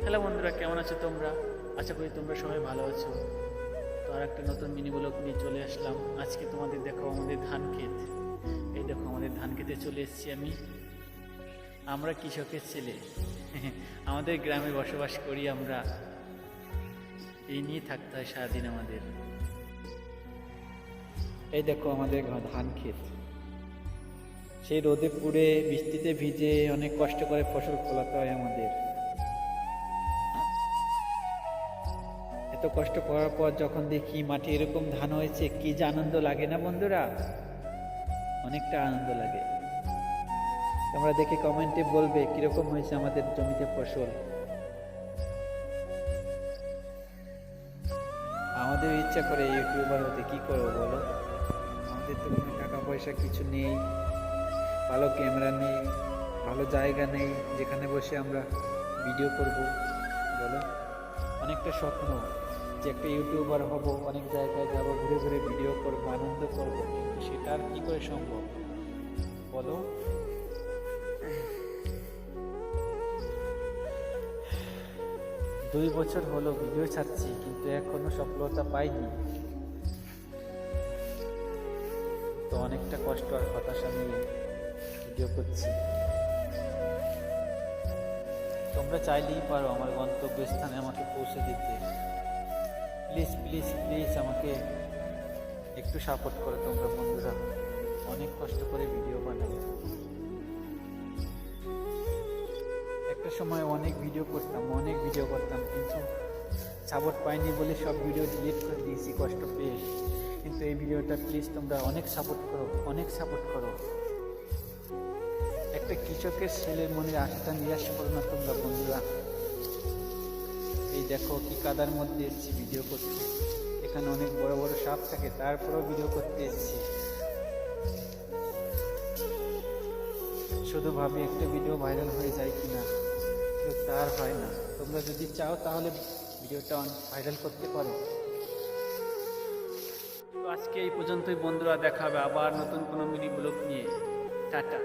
Hello বন্ধুরা, কেমন আছো তোমরা? আশা করি তোমরা সবাই ভালো আছো। তো আর একটা নতুন মিনি ব্লগ নিয়ে চলে আসলাম। আজকে তোমাদের দেখো আমাদের ধান ক্ষেত। এই দেখো আমাদের ধান খেতে চলে এসেছি আমি। আমরা কৃষকের ছেলে। আমাদের গ্রামে বসবাস করি আমরা। এই নিয়ে থাকতে হয় সারাদিন আমাদের। এই দেখো আমাদের ধান ক্ষেত। সেই রোদে পুড়ে বৃষ্টিতে ভিজে অনেক কষ্ট করে ফসল ফলাতে হয় আমাদের। এত কষ্ট করার পর যখন দেখি মাঠে এরকম ধান হয়েছে, কি যে আনন্দ লাগে না বন্ধুরা? অনেকটা আনন্দ লাগে। তোমরা দেখে কমেন্টে বলবে কিরকম হয়েছে আমাদের জমিতে ফসল। আমাদের ইচ্ছা করে ইউটিউবার হতে, কি করবো বলো? আমাদের তো কোনো টাকা পয়সা কিছু নেই, ভালো ক্যামেরা নেই, ভালো জায়গা নেই যেখানে বসে আমরা ভিডিও করব, বলো? অনেকটা স্বপ্ন যে একটা ইউটিউবার হব, অনেক জায়গায় যাব, ঘুরে ঘুরে ভিডিও করব, আনন্দ করব, কিন্তু সেটা আর কি করে সম্ভব বলো? 2 বছর হলো ভিডিও ছাড়ছি, কিন্তু এখনো সফলতা পাইনি। তো অনেকটা কষ্ট আর হতাশা নিয়ে ভিডিও করছি। তোমরা চাইলেই পারো আমার গন্তব্যস্থানে আমাকে পৌঁছে দিতে। প্লিজ প্লিজ প্লিজ আমাকে একটু সাপোর্ট করো তোমরা বন্ধুরা। অনেক কষ্ট করে ভিডিও বানাই। একটা সময় অনেক ভিডিও করতাম, কিন্তু সাপোর্ট পাইনি বলে সব ভিডিও ডিলিট করে দিয়েছি কষ্ট পেয়ে। কিন্তু এই ভিডিওটা প্লিজ তোমরা অনেক সাপোর্ট করো। একটা কৃষকের ছেলের মনের আশাটা নিরাশ করো না তোমরা বন্ধুরা। এই দেখো কি কাদার মধ্যে এসেছি ভিডিও করতে। এখানে অনেক বড় বড় সাপ থাকে, তারপরেও ভিডিও করতে এসেছি। শুধু ভাবি একটা ভিডিও ভাইরাল হয়ে যায় কিনা, কিন্তু তার হয় না। তোমরা যদি চাও তাহলে ভিডিওটা ভাইরাল করতে পারো। তো আজকে এই পর্যন্তই বন্ধুরা, দেখা হবে আবার নতুন কোনো মিনি ব্লগ নিয়ে। টাটা।